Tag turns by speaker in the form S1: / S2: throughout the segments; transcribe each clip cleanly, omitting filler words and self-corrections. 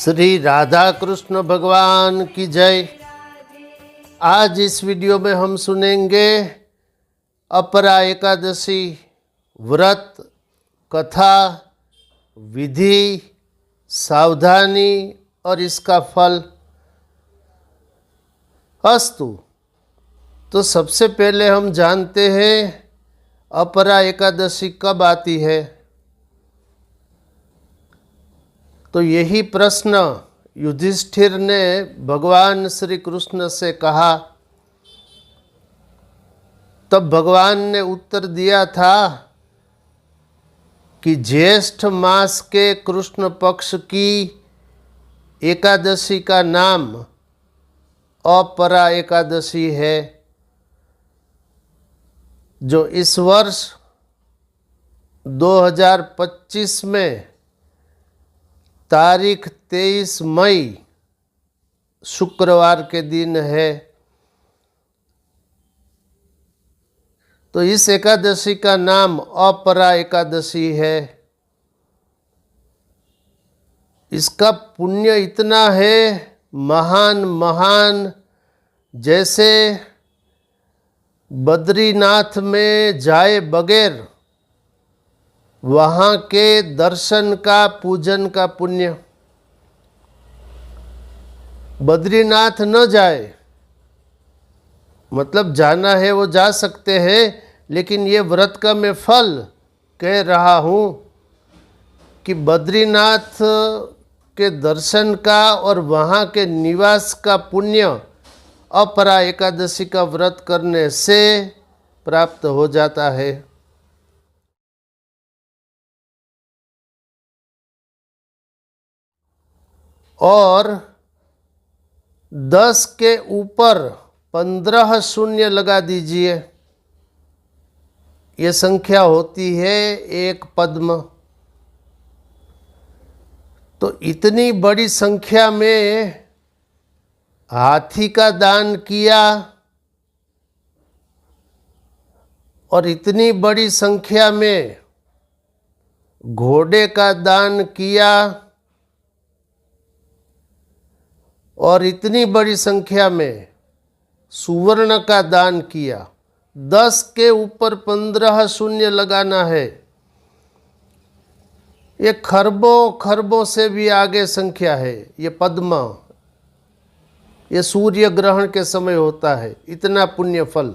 S1: श्री राधा कृष्ण भगवान की जय। आज इस वीडियो में हम सुनेंगे अपरा एकादशी व्रत कथा, विधि, सावधानी और इसका फल। अस्तु, तो सबसे पहले हम जानते हैं अपरा एकादशी कब आती है। तो यही प्रश्न युधिष्ठिर ने भगवान श्री कृष्ण से कहा। तब भगवान ने उत्तर दिया था कि ज्येष्ठ मास के कृष्ण पक्ष की एकादशी का नाम अपरा एकादशी है, जो इस वर्ष 2025 में तारीख 23 मई शुक्रवार के दिन है। तो इस एकादशी का नाम अपरा एकादशी है। इसका पुण्य इतना है महान, जैसे बद्रीनाथ में जाए बगैर वहाँ के दर्शन का, पूजन का पुण्य। बद्रीनाथ न जाए मतलब जाना है वो जा सकते हैं, लेकिन ये व्रत का मैं फल कह रहा हूँ कि बद्रीनाथ के दर्शन का और वहाँ के निवास का पुण्य अपरा एकादशी का व्रत करने से प्राप्त हो जाता है। और 10 के ऊपर 15 शून्य लगा दीजिए। ये संख्या होती है एक पद्म। तो इतनी बड़ी संख्या में हाथी का दान किया और इतनी बड़ी संख्या में घोड़े का दान किया और इतनी बड़ी संख्या में सुवर्ण का दान किया। 10 के ऊपर 15 शून्य लगाना है। ये खरबों से भी आगे संख्या है। ये पद्म, ये सूर्य ग्रहण के समय होता है। इतना पुण्य फल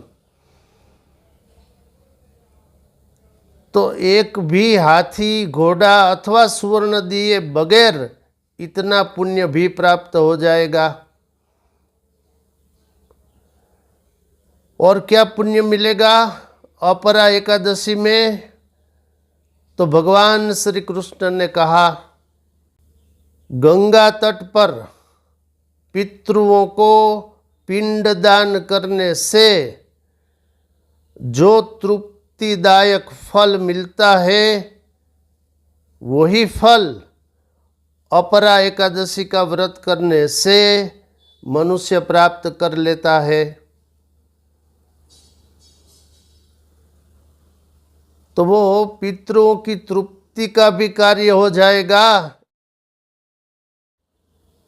S1: तो एक भी हाथी, घोड़ा अथवा सुवर्ण दिए बगैर इतना पुण्य भी प्राप्त हो जाएगा। और क्या पुण्य मिलेगा अपरा एकादशी में? तो भगवान श्री कृष्ण ने कहा, गंगा तट पर पितृओं को पिंडदान करने से जो तृप्तिदायक फल मिलता है, वही फल अपरा एकादशी का व्रत करने से मनुष्य प्राप्त कर लेता है। तो वो पितरों की तृप्ति का भी कार्य हो जाएगा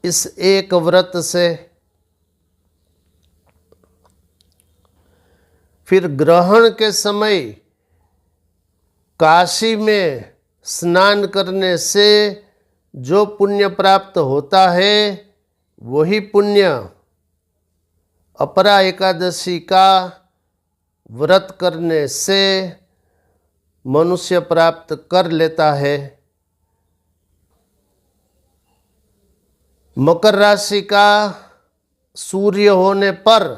S1: इस एक व्रत से। फिर ग्रहण के समय काशी में स्नान करने से जो पुण्य प्राप्त होता है, वही पुण्य अपरा एकादशी का व्रत करने से मनुष्य प्राप्त कर लेता है। मकर राशि का सूर्य होने पर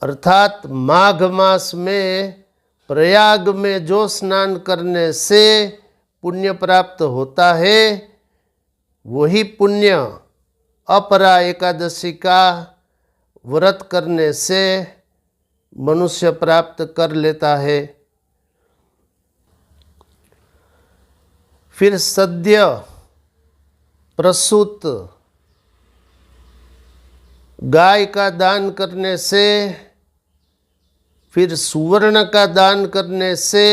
S1: अर्थात माघ मास में प्रयाग में जो स्नान करने से पुण्य प्राप्त होता है, वही पुण्य अपरा एकादशी का व्रत करने से मनुष्य प्राप्त कर लेता है। फिर सद्य प्रसूत गाय का दान करने से, फिर सुवर्ण का दान करने से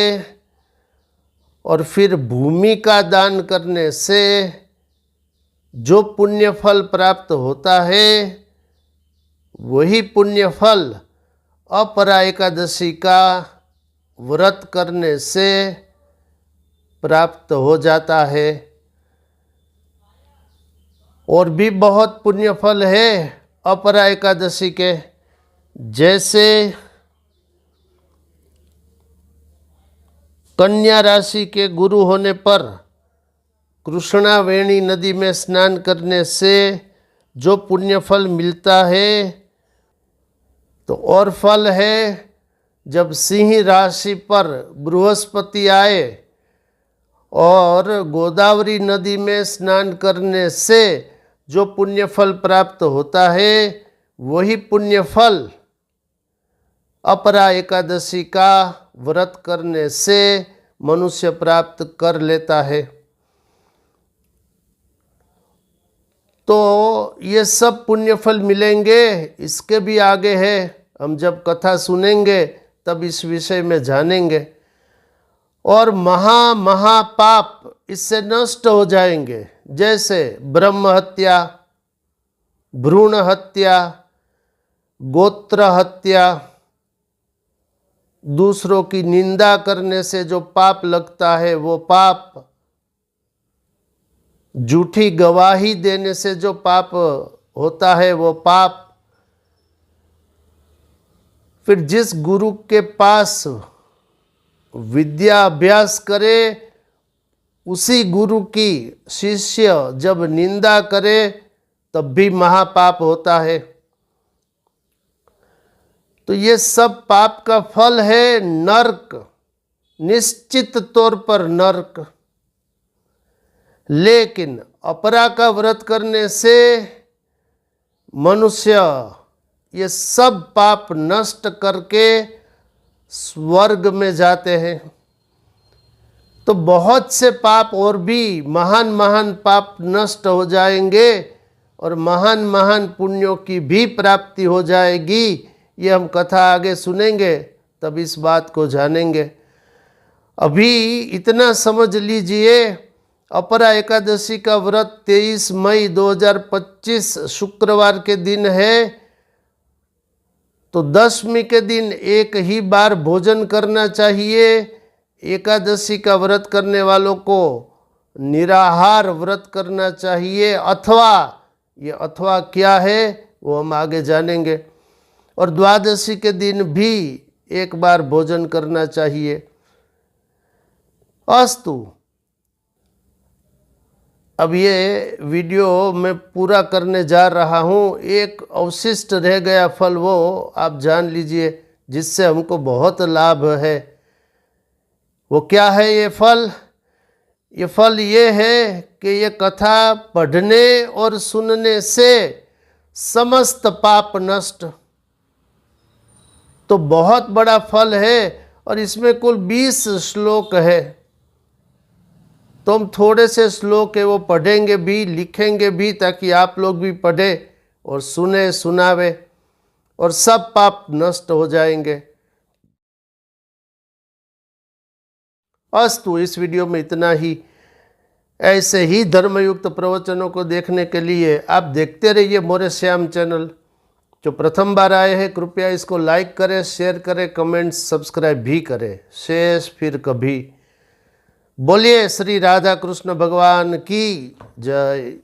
S1: और फिर भूमि का दान करने से जो पुण्य फल प्राप्त होता है वही पुण्य फल अपरा एकादशी का व्रत करने से प्राप्त हो जाता है। और भी बहुत पुण्य फल है अपरा एकादशी के, जैसे कन्या राशि के गुरु होने पर कृष्णावेणी नदी में स्नान करने से जो पुण्य फल मिलता है, तो और फल है जब सिंह राशि पर बृहस्पति आए और गोदावरी नदी में स्नान करने से जो पुण्य फल प्राप्त होता है वही पुण्य फल अपरा एकादशी का व्रत करने से मनुष्य प्राप्त कर लेता है। तो ये सब पुण्य फल मिलेंगे, इसके भी आगे है, हम जब कथा सुनेंगे तब इस विषय में जानेंगे। और महापाप इससे नष्ट हो जाएंगे, जैसे ब्रह्म हत्या, भ्रूण हत्या, गोत्र हत्या, दूसरों की निंदा करने से जो पाप लगता है वो पाप, झूठी गवाही देने से जो पाप होता है वो पाप, फिर जिस गुरु के पास विद्या अभ्यास करे उसी गुरु की शिष्य जब निंदा करे तब भी महापाप होता है। तो ये सब पाप का फल है नरक, निश्चित तौर पर नरक। लेकिन अपरा का व्रत करने से मनुष्य ये सब पाप नष्ट करके स्वर्ग में जाते हैं। तो बहुत से पाप और भी महान पाप नष्ट हो जाएंगे और महान पुण्यों की भी प्राप्ति हो जाएगी। ये हम कथा आगे सुनेंगे तब इस बात को जानेंगे। अभी इतना समझ लीजिए, अपरा एकादशी का व्रत 23 मई 2025 शुक्रवार के दिन है। तो दशमी के दिन एक ही बार भोजन करना चाहिए। एकादशी का व्रत करने वालों को निराहार व्रत करना चाहिए, अथवा क्या है वो हम आगे जानेंगे। और द्वादशी के दिन भी एक बार भोजन करना चाहिए। अस्तु, अब ये वीडियो मैं पूरा करने जा रहा हूँ। एक अवशिष्ट रह गया फल, वो आप जान लीजिए, जिससे हमको बहुत लाभ है। वो क्या है ये फल? ये फल ये है कि ये कथा पढ़ने और सुनने से समस्त पाप नष्ट। तो बहुत बड़ा फल है और इसमें कुल 20 श्लोक है। तो हम थोड़े से श्लोक है वो पढ़ेंगे भी, लिखेंगे भी, ताकि आप लोग भी पढ़े और सुने सुनावे और सब पाप नष्ट हो जाएंगे। अस्तु, इस वीडियो में इतना ही। ऐसे ही धर्मयुक्त प्रवचनों को देखने के लिए आप देखते रहिए मोरे श्याम चैनल। जो प्रथम बार आए हैं कृपया इसको लाइक करें, शेयर करें, कमेंट सब्सक्राइब भी करें। शेष फिर कभी। बोलिए श्री राधा कृष्ण भगवान की जय।